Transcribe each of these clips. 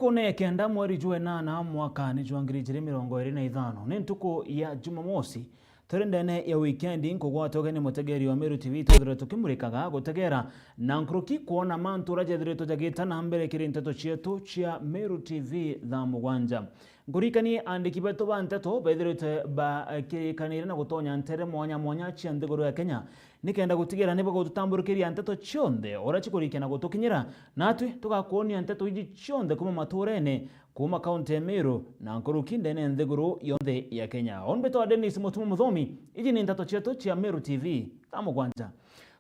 ntuko ne kenda mweri na mwaka ni jwangiri jiri 25 ni ntuko ya Jumamosi turendene ya weekendi nkogwatoge ni mutegeri wa Meru TV tudire tukimurikaga gutegera na nkruki kuona mantu rajethire tujagita na mbere kiri nteto cietu cia Meru TV tha mugwanja ngurikani andiki betu banteto bethirite ba kikanire na gutonya ntere mwanya cia nthiguru ya Kenya nikenda gutigera nibo gutamburukiria nteto cionde orachikurikiana gutukinyira natwe tugakuonia nteto iji cionde kuma maturene kuma kaunti ya Meru na nkuruki ndene nthiguru yonthe ya Kenya. Onbeto Dennis Mutumu Muthomi iji ni nteto cietu cia Meru TV tha mugwanja.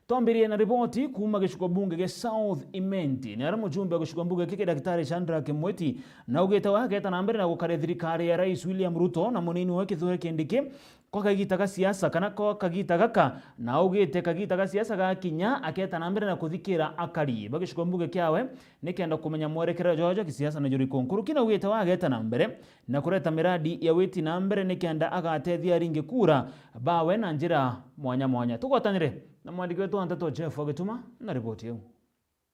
Tuambirie na ripoti kuma gĩcigo bunge gĩa South Imenti ni ara mujumbe wa gĩcigo bunge kiki Daktari Shadrack Mweti na ugite wake na mbere na gukare thirikari ya Rais William Ruto na munini wa Kithure Kindiki kwa kagita ga siasa kana kwa kagita gaka na ugite kagita ga siasa ga kinya aketa na mbere na kuthikira akari bagĩcigo bunge kyawe nikenda kumenya mwerekero jojo kisiasa na juri konkuru kina ugite wake na mbere na kureta miradi ya witi na mbere nikenda agatethia ringi kura bawe na njira mwanya tugotanire na mwandiki wetu Antato Jeff Wagetuma na ripoti yao.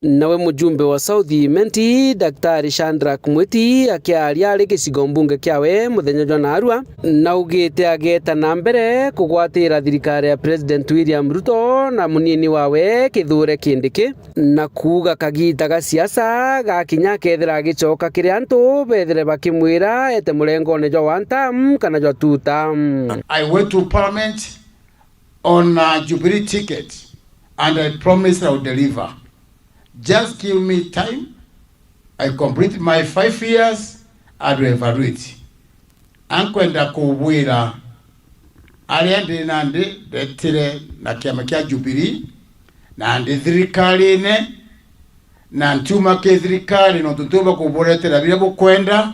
Nawe mujumbe wa South Imenti Daktari Shadrack Mweti akiaria ari gĩcigo mbunge kyawe muthenya jwa narua na ugite ageta na mbere kugwatira thirikari ya President William Ruto na munini wawe Kithure Kindiki na kuga kagita ga siasa ga kinya kethira gicoka kiri antu bethire bakimwira ete murengone jwa one term kana jwa two term. I went to parliament on a Jubilee ticket and I promised I would deliver. Just give me time. I complete my 5 years and evaluate. Ankwenda kuwira aliende nande detire na kiama kia Jubilee na ndi thirikari ne na ntuma ke thirikari no tutuba kuboretera bira bukwenda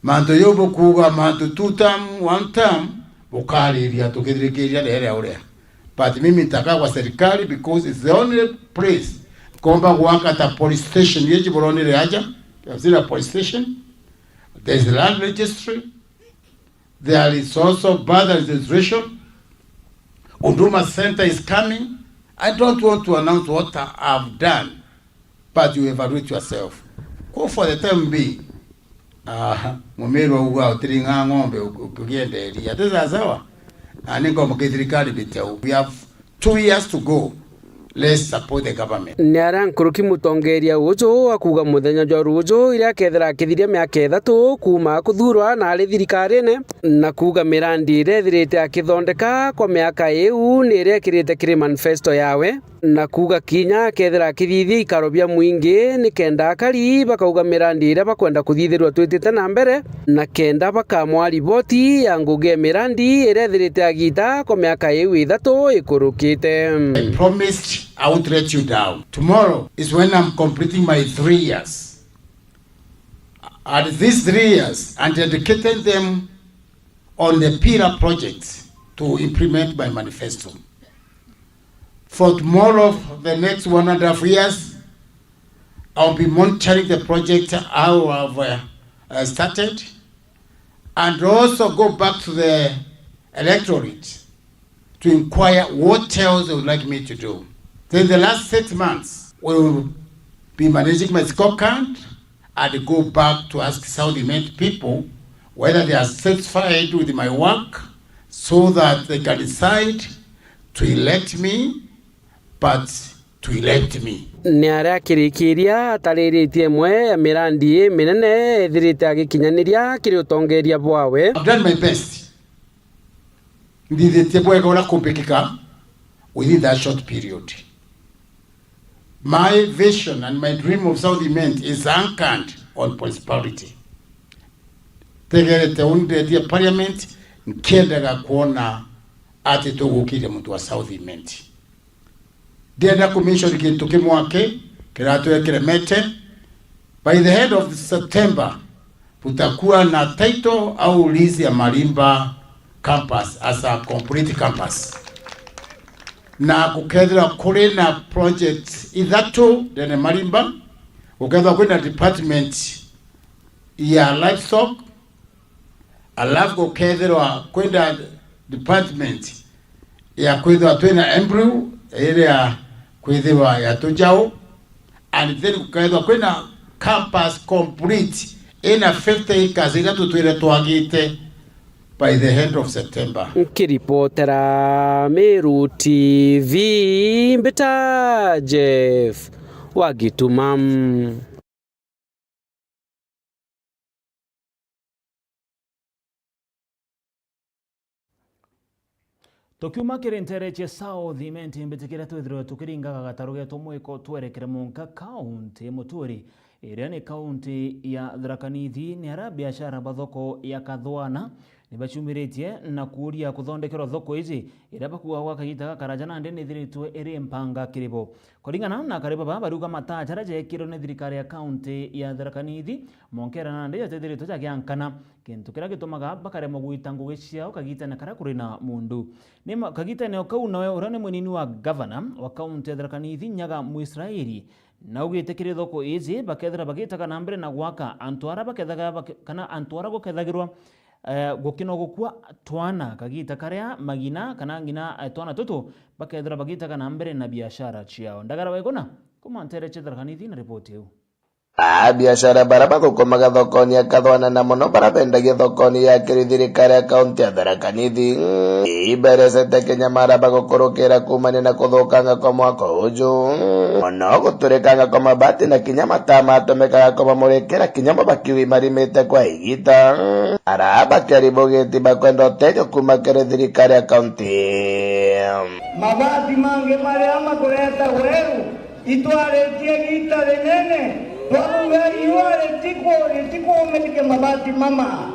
manto yobo kuga manto two term one term bukaliria tukithirikiria lere aurea. But mimi nitaka kwa serikali because it's the only place komba wakata police station yeji boroni reaja yazira police station. There is the land registry, there is also birth registration. Huduma Center is coming. I don't want to announce what I've done, but you evaluate yourself. Go for the time being. Mumero uwa utiringa ngombe ukugende elia teza sawa aningo mukithirikari biteu. We have 2 years to go. Let's support the government. Niara nkuruki mutongeria ujo akuga muthenya jwa rujo ira kethira kithiria miaka 3 kuma kuthurwa na ari thirikari-ne na kuga mirandi irethirite akithondeka kwa miaka iu ni irekirite kiri manifesto yawe na kuga kinya kethira kithithi ikarobia mwingi ni kenda akari bakauga mirandi ira bakwenda kuthithirwa twitite na mbere na kenda bakamwa riboti ya nguge mirandi irethirite agita kwa miaka iu 3 ikurukite. I promised I won't let you down. Tomorrow is when I'm completing my 3 years. And these 3 years, I'm dedicating them on the pillar projects to implement my manifesto. For tomorrow, the next 1.5 years, I'll be monitoring the project how I've started, and also go back to the electorate to inquire what else they would like me to do. Then the last 6 months, we will be managing my scorecard and go back to ask South Imenti people whether they are satisfied with my work so that they can decide to elect me, but to elect me. Niara kirikiria atariritie mwe ya mirandi minene ethirite agikinyaniria kiri utongeria bwawe. I've done my best. Ndithite bwega ura kumpikika within that short period. My vision and my dream of South Imenti is anchored on prosperity. Tegerete undetia parliament nkiendaga kuona ati tugukire mtu wa South Imenti. Ndienda kumention kintu kimwake kiratwekere mete. By the end of September tutakuwa na title au list ya Malimba campus as a complete campus. Na kukethira kuri na project ithatu dene Malimba ukethira kwina department ya livestock alafu kukethira kwina department ya kwithwa twina embryo ile ya kwithwa ya tujao and then kukethira kwina campus complete in a 50 acres ila tutwire twagite by the end of September. Kiripotera Meru TV Mbita Jeff Wagitumam. Tokiuma kirentere che South Imenti mbetekera twithirwe tukiringaga gataro getu mwiko twerekere Munka County Muturi iria ni kaunti ya Tharaka Nithi ni ara biashara bathoko ya Kathwana ni bachumiritie na kuria kuthondekerwa thoko ici iria bakuwa gwa kagita karajana ndi ni thiritwe iri mpanga kiribo kuringana na kariba baruga matachara jekiro ni thirikari ya kaunti ya Tharaka Nithi monkera na ndi yatethiritwe jagiankana kintu kira gitumaga bakare mugwita ngugi ciao kagita na kara kuri na mundu ni kagita ne okau nawe urane munini wa governor wa kaunti ya Tharaka Nithi Nyaga Muisraeli na ugitekire thoko ici bakethira bagitaga na mbere na gwaka antwara bakethaga kana antwara gukethagirwa gukino gukua twana kagita karia magina kana ngina twana tutu bakethira bagitaga na mbere na biashara ciao ndagara wegona kumantere che Tharaka Nithi na ripoti hiyo. Biashara baraba kukomaga thokoni ya Kathwana na muno barabendagia thokoni ya thirikari ya kaunti ya Tharaka Nithi iberesete kinyamara bagukurukira kumania na kuthukanga kwa mwaka uju muno guturikanga kwa mabati na kinya matama atumikaga kumamurikira kinya mabakiwi marimite kwa igita araba karibu giti bakwenda uteithio kuma kiri thirikari ya kaunti. Mabati mange maria makureta weru itwaretie gita rinene twaruga iware tiko umetike mabati mama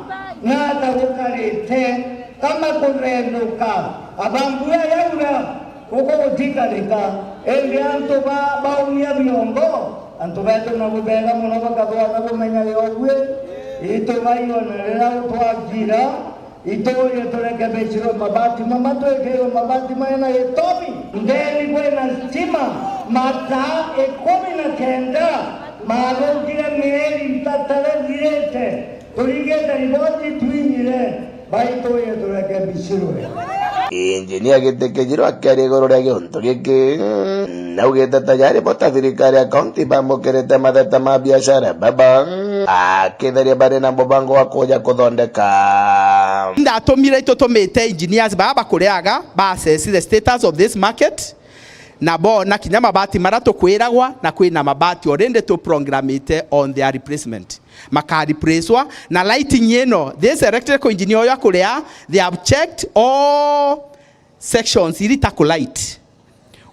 ngata gukarite kama kurenduka abanguya yaura kuko utikalika endi antu baumia biongo antu beto no bubega muno bakathwa na bumenya yogwe ito bayonera twagira itoye tureke bechiro mabati mama twekero mabati maena etobi ndeni kwena stima mata 19 Magogira mieri tatara direte turigeta riboti twinyire baito yetureke bishirwe Engineer gitekejiro akari gorore gonto geke naugeta tayari bota thirikari ya kaunti bamukerete matheta ma biashara baba akitharia bare na mubango wa kuja kuthondeka ndatumire itutumite engineers baba kuriaga ba assess the status of this market na bona kinya mabati marato kwiragwa na kwina mabati already to programmate on their replacement makari preswa na lighting yeno this electrical engineer ya kurea they have checked all sections ilita light.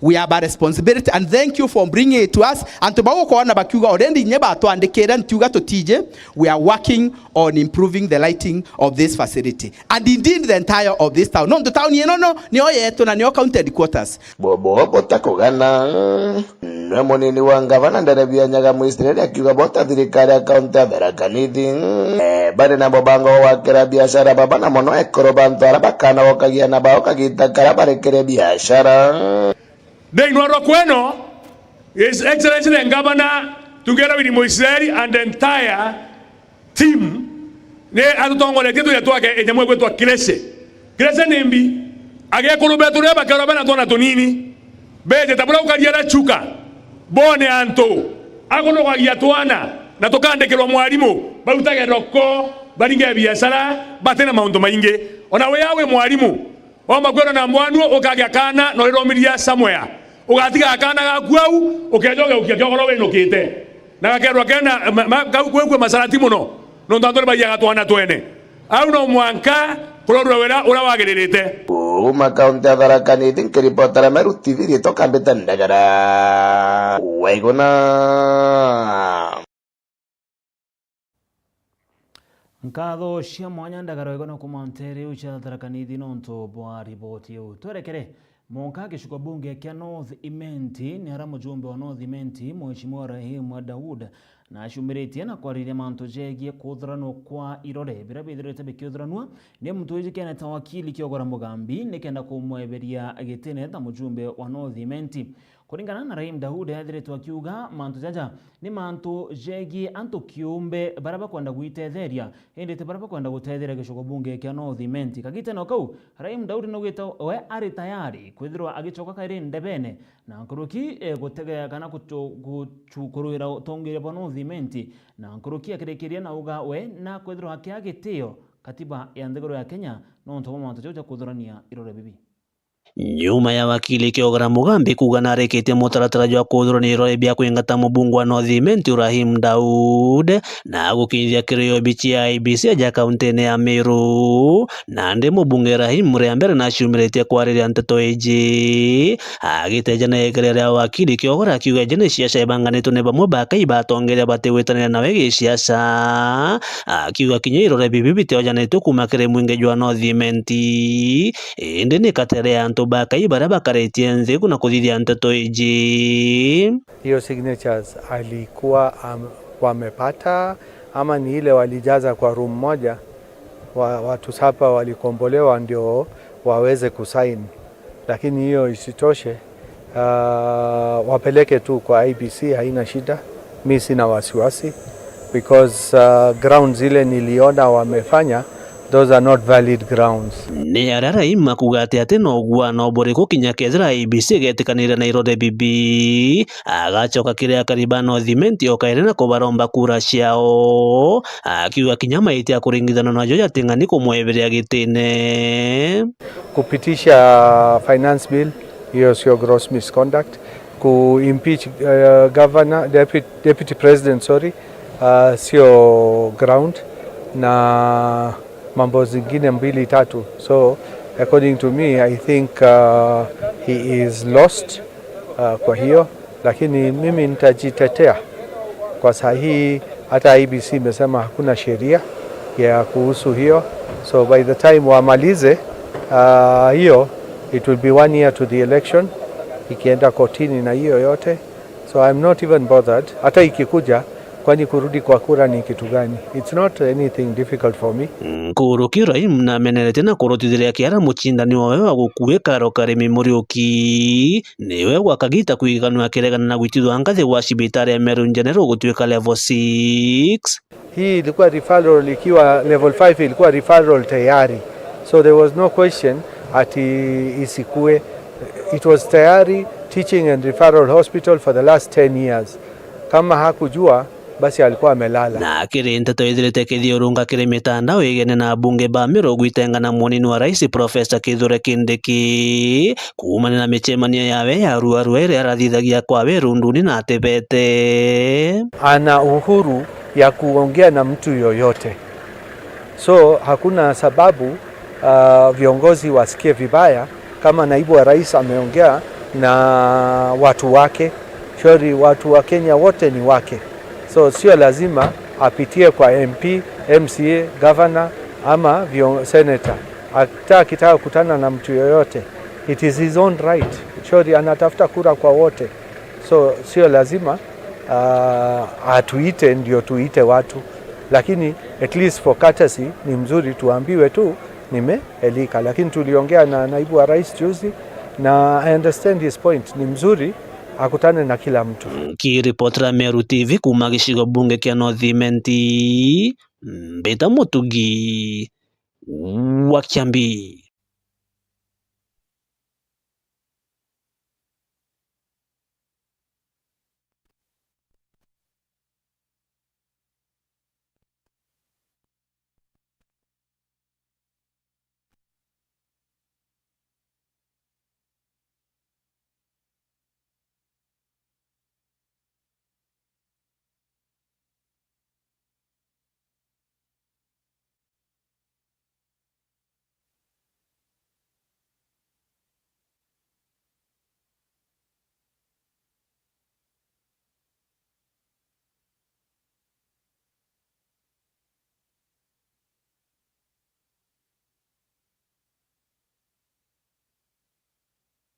We have a responsibility and thank you for bringing it to us and to bawo kwa na bakuga already nyeba to andikera ntuga to tije we are working on improving the lighting of this facility and indeed the entire of this town no the town yeno no ni oyeto na ni county headquarters bobo botakugana no munini wa gavana Ndarabia Nyaga Muisraeli akiuga bota thirikari ya kaunti ya Tharaka Nithi bare na bobango wa kira biashara baba na mono ekoro bantu arabakana wakagia na bao kagita karabare kire biashara. They know Rokweno, His Excellency the Governor, together with Muisraeli and the entire team, ne atutongo le kitu yetu ake enyamwe kwetu akilese. Kilese nembi, age kulubetu reba karabana tona tonini. Beje tabula ukajira chuka. Bone anto. Akono kwa yatuana. Na tokande kelo mwalimu, balutage roko, balinge biashara, batena maunto mainge. Ona wewe mwalimu. Wamba kwenda na mwanua ukagya kana no iromiria somewhere ugatiga kana gakwau ukejoga ukijogoro we nokite na gakerwa kena kwe masarati muno no ndandore bayaga twana twene au no mwanka kurorwa wera ura wagererete uma kaunti ya Tharaka Nithi nkiripotera Meru TV ritoka mbeta ndagara waigona Nkatho cia mwanya ndagaro igona kumantere ucha Tharaka Nithi nonto bwa ripoti yo twerekere Munka gicigo bunge kia North Imenti ni ara mujumbe wa North Imenti Mheshimiwa Rahim Daud na ashumiritie na kwariria manto jegie kuthurano kwa irore bira bithirite bikithranwa ni mtuiji kena tawakili kiogora mugambi nikenda kumweberia agitene ta mujumbe wa North Imenti Kuringana na Rahim Daud yathirĩtwo akiuga mantu jaja ni mantu jegi antu kiumbe baraba kwenda gwitetheria indi te baraba kwenda gutetheria gicogo bunge kia North Imenti kagite no kau Rahim Daud no gwita we ari tayari kwithirwa agicoka kairi ndebene na nkuruki gutegea kana guchukuruira utongire bo North Imenti na nkuruki akirekeria na uga we na kwithirwa akiagitio katiba ya nthiguru ya Kenya no ntomo mantu jaja kuthurania irore bibi. Nyuma ya wakili Kiogara Mugambi kuga nareketie mutaratara jwa kuthurania irore bia kwingata mubungu wa North Imenti Rahim Daud na gukinyithia kirio bichi ya IEBC ya kaunti ya Meru na ndi mubunge Rahim Muriambere na shumiretie kwariria nteto iji agiteja na ekereria wakili Kiogara akiuga jene siasa ibanganitwo ni bamwe bakai batongeria batiwitanira nawe giciaca akiuga kinya irore bibi biteojanitwo kuma kiri mwingi jwa North Imenti indi ni katere antu bakai bara bakaretie nthi kuna kuthithia nteto iji. Hiyo signatures alikuwa wamepata ama ni ile walijaza kwa room moja, watu sapa walikombolewa ndio waweze kusaini, lakini hiyo isitoshe, wapeleke tu kwa IEBC, haina shida, mimi sina wasiwasi because grounds zile niliona wamefanya, those are not valid grounds. Ni arara ima kugate ate no gwa no boreko kinya kezra IEBC getikanira na irode bibi agachoka kiria kariba North Imenti okaire na kubaromba kura ciao akiuga kinya maiti akuringithana na joja tingani kumweberia gitine kupitisha finance bill, hiyo sio gross misconduct. Ku impeach governor, deputy president, sio ground, na mambo zingine mbili tatu. So according to me, I think he is lost kwa hiyo, lakini mimi nitajitetea kwa sahihi. Hata IEBC imesema hakuna sheria ya kuhusu hiyo, so by the time wamalize hiyo, it will be 1 year to the election, ikienda kotini na hiyo yote, so I'm not even bothered. Hata ikikuja, kwani kurudi kwa kura ni kitu gani? It's not anything difficult for me. Kuruki Rahim na menelete na kurutithiria kiara muchindani wawe wa gukue Karo Karimi Muriuki niwe gwakagita kuiganwa kiregana na gwitithwa ngathi wa cibitari ya Meru General gutuika level 6. Hii ilikuwa referral, ikiwa level 5 ilikuwa referral tayari, so there was no question ati isikue. It was tayari teaching and referral hospital for the last 10 years. Kama hakujua basi alikuwa amelala. Na kiri nteto ithirite kithiurunga kiri mitandao igene na bunge ba Meru gwitenga na munini wa rais Professor Kithure Kindiki kumana na michemanio yawe ya Arua ire arathithagia kwa werunduni na atebete. Ana uhuru ya kuongea na mtu yoyote, so hakuna sababu viongozi wasikie vibaya kama naibu wa rais ameongea na watu wake. Shori, watu wa Kenya wote ni wake, so sio lazima apitie kwa MP, MCA, governor ama senator. Hata akitaka kukutana na mtu yoyote, it is his own right. Shori anatafuta kura kwa wote, so sio lazima atuite ndio tuite watu, lakini at least for courtesy ni mzuri tuambiwe tu nimeelika. Lakini tuliongea na naibu wa rais juzi na I understand his point, ni mzuri akutane na kila mtu. Kiripotera Meru TV kuma gicigo bunge kia North Imenti, Mbita Mutugi wa Kiambi.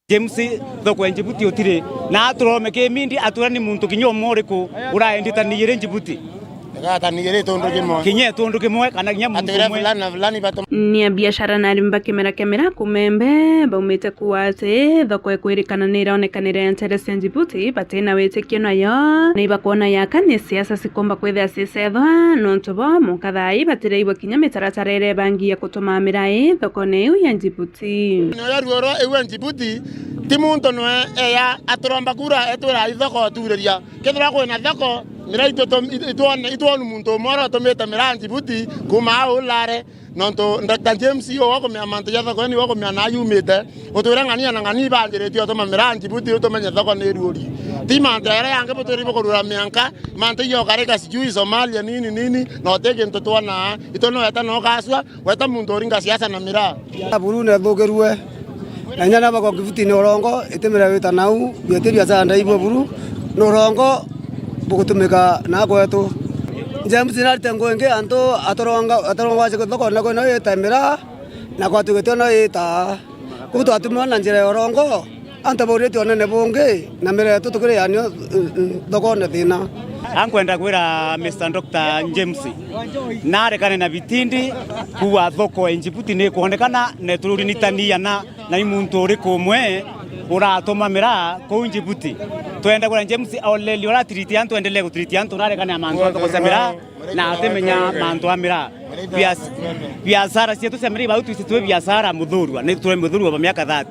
James thoko ya Djibouti utire na aturome ke mindi aturani muntu kinyo moriku uraendita ni yere Djibouti kinye tundu kimwe kana kinye muntu umwe ni biashara na rimba kemera kumembe baumite kuate thoko ekwirikana ni iraonekanire interest Djibouti batena wetekio nayo ni bakona yaka ni siasa sikomba kwethia sisethwa nontobo mukathai batireibwa kinya mitaratara ire bangi ya kutuma mirai thoko neu ya Djibouti no ruoro ewe Djibouti ti muntu no eya atoromba kura etwira ithoko tureria kethira kwina thoko mira itwonu muntu moro tometa mira Djibouti kuma ulare nonto Dr. James yo wako miamanta ya thoko ni wako miana yumite utwira ngani na ngani banjiretio to mira Djibouti to menya thoko ni ruori ti manta era yange botori bokorura mianka manta yo kareka sijui Somalia nini no tege ntotwana itono eta no kaswa weta muntu oringa siasa na mira Burundi thogerwe na nyana bako Djibouti ni orongo itemera wita nau bietebia za ndaibwo buru no orongo bugutumika na kwetu James narite ngwenge anto atoronga waje thoko na ko no yetamira na kwatu geto no ita kuto atumwa na njira orongo anta boreti onene bunge na mere tutukire yanyo thoko ne thina ankwenda kwira Mr. Dr. James narekane na bitindi kuwa thoko Djibouti ni kuonekana ne tururinitania na imuntu uri kumwe uratuma mira ko Djibouti twende kwa James oleli ora triti antu endelee kutriti antu narekane amantu thoko semira na atemenya mantu amira biashara sietu semira bautu sitwe biashara muthurwa ni tule muthurwa ba miaka 30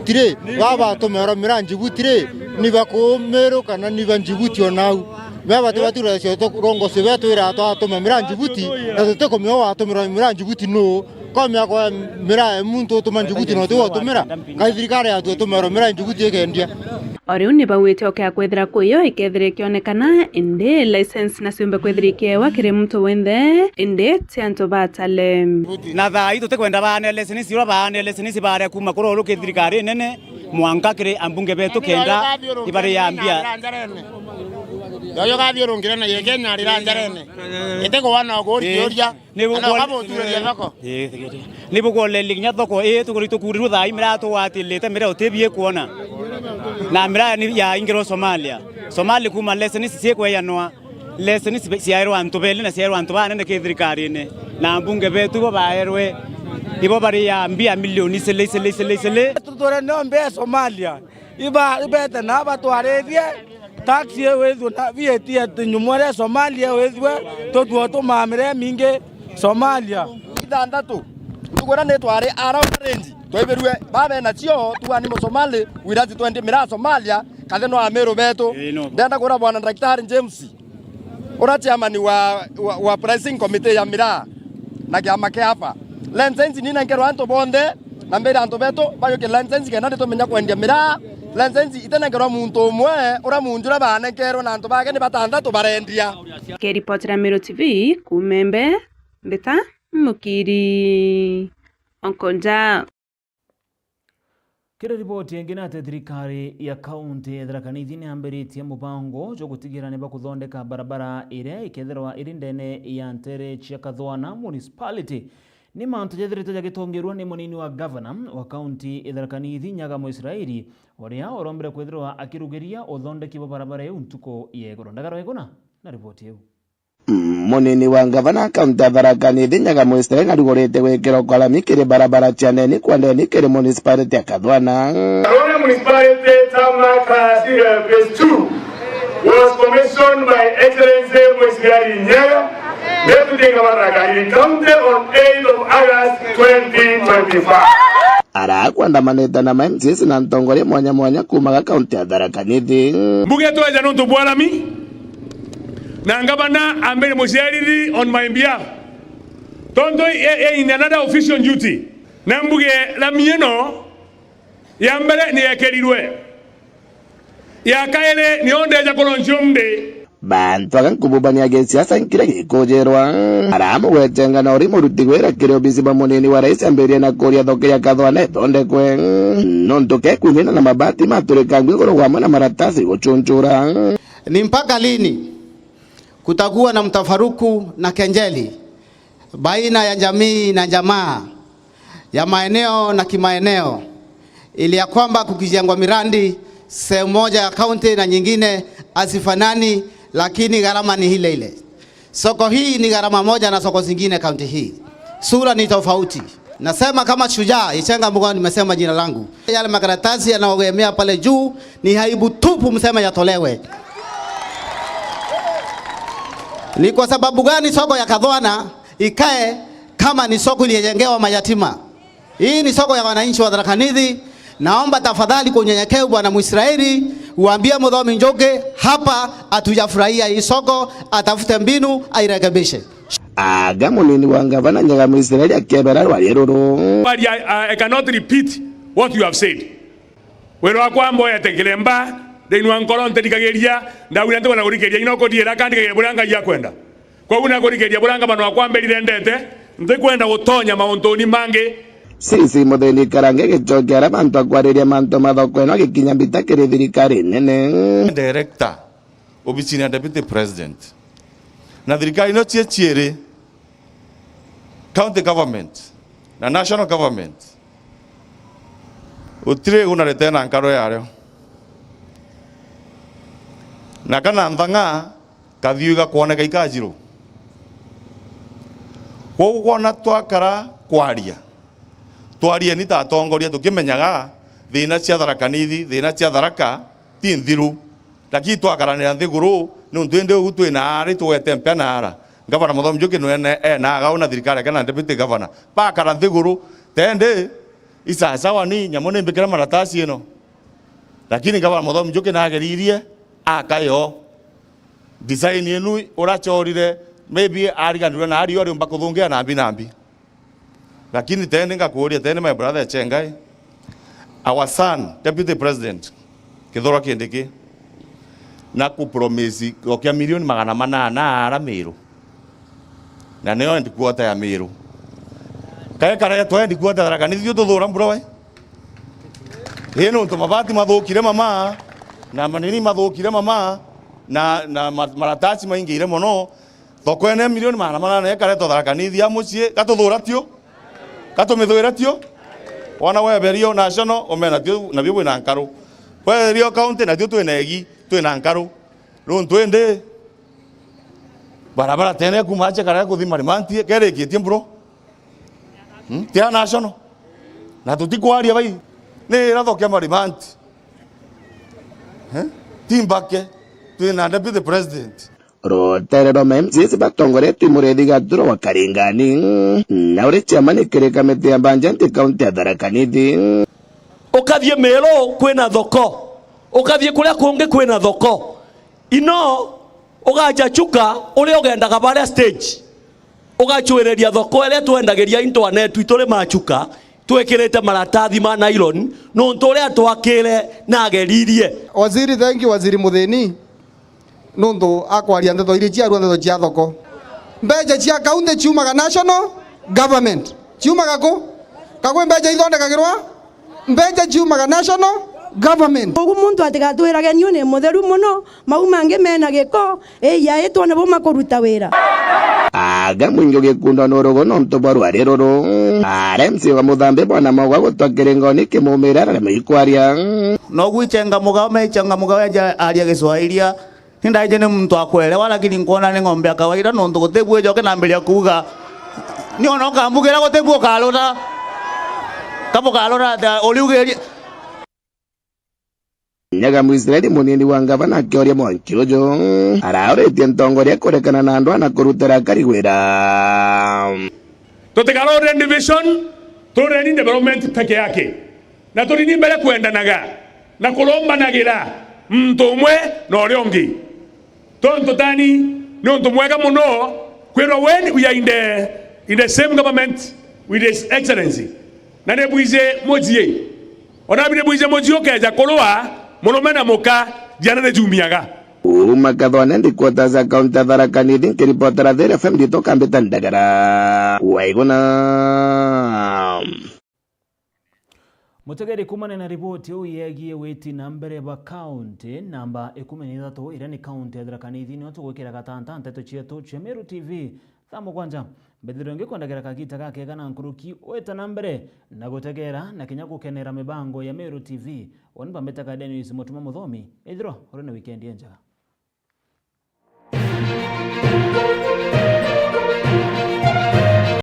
tire baba tumera mira Djibouti re ni bakomero kana ni ba Djibouti onau baba tubatura sio to rongo se batwira to atoma mira Djibouti na to komyo atomira mira Djibouti no komya kwa mira muntu to Djibouti no to atomira kaithirikare ya to mera mira Djibouti ekendia ori uni bawete okya kwethira kuyo ikethire kionekana inde license na simba kwethirike wakire mtu wende inde tianto batale na tha ito tekwenda bane license ro bane license bare kuma kuro ro kethirikare nene mwanka kire ambunge betu kenda ibare yambia yo gathio ngira na yekenya rira njarene iteko wana gori yoria ana kabo tureria thoko nibugo lelinya thoko tukuritu kuriru thai mira to watilite mira utebie kuona na mira ni ya ingiro Somalia kuma leseni siekwe yanwa leseni siairo antobele na siairo antobane ne kethirikari ne na mbunge betu bo baerwe ibo bari ya mbia milioni sele tutore no mbe Somalia ibete na batwarethie taxi wezu na vietia nyumore Somalia wezu to mamire minge Somalia ithandatu tugora ne tware ara range toiberwe babe na cio tuani mo Somali wirati 20 mira Somalia katheno amero beto ndenda kura bwana Dr. James ora chairman wa pricing committee ya mira na kiama hapa license nina ngero anto bonde na mbere anto beto bayo ke license ke nande to menya kwendia mira license itena ngero muntu mwe ora munjura bana ngero na anto bage ni batandatu barendia ke report ya Mero TV kumembe mbeta mukiri onkonja kira ripoti yengine ate thirikari ya kaunti ya Tharaka Nithi ni ambiritie mubango jo gutigira ne bakuthondeka barabara ire ikethirwa irindene ya Ntere cia Kathwana municipality ni mantu jethirite jagitongerwa ni munini wa governor wa kaunti ya Tharaka Nithi Nyagamo Israeli oria orombere kwethirwa akirugeria uthondeki wa barabara yu ntuko yegoro ndagaro egona na ripoti yu munini wa gavana kaunti ya Tharaka Nithi Nyagamo Israeli arugorete gwikira kolami kiri barabara cia neni kwa neni kiri municipality ya Kathwana. Kathwana municipality tarmac phase 2 was commissioned by Excellency Mheshimiwa Nyaga, Deputy Governor Tharaka County on 8th of August 2025. Ara kuandamanite na MCs na ntongoria mwanya kumaga kaunti ya Tharaka Nithi. Mbuge tweja nuntu bwarami na ngabana ambere mushariri on my behalf tondo in another official duty na mbuge la mieno ya mbere ni ekerirwe ya kaele ni onde ja kolonjomde bantu agankububania gesiasa nkira gikujerwa aramu wetenga na uri muruti gwera kire obisi ba munini wa rais amberia na koria thoke ya Kathwana tonde kwe nonto ke kunyina na mabati maturika ngwigoro wa mwana maratasi gochonchura. Ni mpaka lini kutakuwa na mtafaruku na kenjeli baina ya jamii na jamaa ya maeneo na kimaeneo, ili ya kwamba kukijengwa mirandi sehemu moja ya kaunti na nyingine asifanani, lakini gharama ni ile ile. Soko hii ni gharama moja na soko zingine kaunti hii. Sura ni tofauti. Nasema kama shujaa, Ichenga Mugao nimesema jina langu. Yale makaratasi yanayogemea pale juu ni haibu tupu, msema yatolewe. Ni kwa sababu gani soko ya Kadhwana ikae kama ni soko iliyojengewa mayatima? Hii ni soko ya wananchi wa Tharaka Nithi. Naomba tafadhali kwa unyenyekevu Bwana Mwisraeli uambie Muthomi Njuki hapa atujafurahia hii soko, atafute mbinu airekebishe. Aga munini wa gavana Nyaga Mwisraeli akebera rwariro. I cannot repeat what you have said. Wero akwambo yatekelemba Denwa nkoro ntedikageria ndawira ntwe na kurigeria ino kodiera kandi kageria buranga ya kwenda. Kwa una kurigeria buranga bano akwambelire ndete nte kwenda gutonya mauntoni mange. Sisi mutheni karange gichokera mantu akwariria mantu mathoko eno gikinya bitakiri thirikari nene. Director obicini deputy president. Na thirikari no chiere county government na national government. Utire unarete na nkaro yario. Na kana nthanga kathiuga kuoneka ikajiro ko kuona twakara kwaria twaria ni tatongoria tukimenyaga thina cia Tharaka Nithi thina cia Tharaka ti nthiru lakini twakaranira nthiguru ni ntwende ugutwe na ari twete mpena ara gavana Muthomi Njuki nwene na agauna thirikari kana deputy governor pa kara nthiguru tende isa sawa ni nyamone mbikira maratasi eno lakini gavana Muthomi Njuki na ageririe akayo design yenu urachorire maybe ariganirwe na ari ori mbako thungia nambi lakini tende ngakuria tende my brother Chengai our son deputy president Kithora Kindiki na ku promise okia milioni 800 ara Meru na neo ndikuota ya Meru kaya kara to ndikuota Tharaka Nithi yo tuthura mbrowe hino ntomabati mathukire mama na manini mathukire mama na maratasi maingire muno thoko ene milioni 800 ekaretwo Tharaka Nithi ya mucie gatuthuratio gatumithwiratio wana weberio national omena tio na bibu na nkaru weberio county na tio twinegi twina nkaru no twende barabara tene kumache kara kuthima rimanti kerekitie bro tia national na tutikwaria bai ni rathokia marimanti timbake twina deputy president Roterero MCs batongoretu murethi gaturo wa Karingani na uri chamani kireka mete ya Banjanti kaunti ya Tharaka Nithi. Ukathie Meru kwina thoko ukathie kuria kungi kwina thoko ino ugaja chuka uri ugendaga baria stage ugachwereria thoko ile twendageria internet itore machuka twekirete maratathi ma nylon no ntore atwakire na ageririe. Waziri, thank you Waziri Mutheni nundu akwaria ndeto iri cia ruo cia thoko mbeje cia kaunti ciumaga national government ciumaga ku kagwe mbeje ithondekagirwa mbeje ciumaga national government ugu muntu atigatwirage ni une mutheru muno mau mangi mena giko ya etone bo makuruta wira aga mwingi gikundo nurugo no ntobaru ariruru RMC wa Muthambi Bwana Mogwa gutwakire ngoni kimumira na mikwaria no gwichenga Mugao mechenga Mugao aria Kiswahilia ndaje ni mtu akwelewa lakini nkuona ni ng'ombe ya kawaida no ndugutebu ejoke na mbele kuga ni ono kambugira gutebu kalora kapo kalora da oliugeria Nyaga Mwisraeli munini wa gavana akioria Mwankirojo araoretie ntongoria kurekana na andu ana kurutira karigwira Tutikaro division tureni development peke yake na turini mbele kuendanaga na kulombanagira mtu umwe na uria ungi tonto tani ni untu mwega muno kwero when we are in the same government with his excellency na ne buize mojie ona bi ne buize mojio keja kolwa muno mena muka jana ne jumiaga Uma Kadhwana ndikuota za kaunti ya Tharaka Nithi nkiripotera There FM nditoka mbeta ndagara waiguna Mutegeri kumane na ripoti yo yegie weti na mbere ba county namba 13 ira ni county ya Tharaka Nithi ni otugwikira gatanta nteto chietu cha Meru TV thamo kwanja bedironge kwandagera kagita gake kana nkuruki weta na mbere na gutegera na kinya gukenera mibango ya Meru TV onba mbeta ka Dennis Mutuma Muthomi ithiro uri na weekend yenjaga.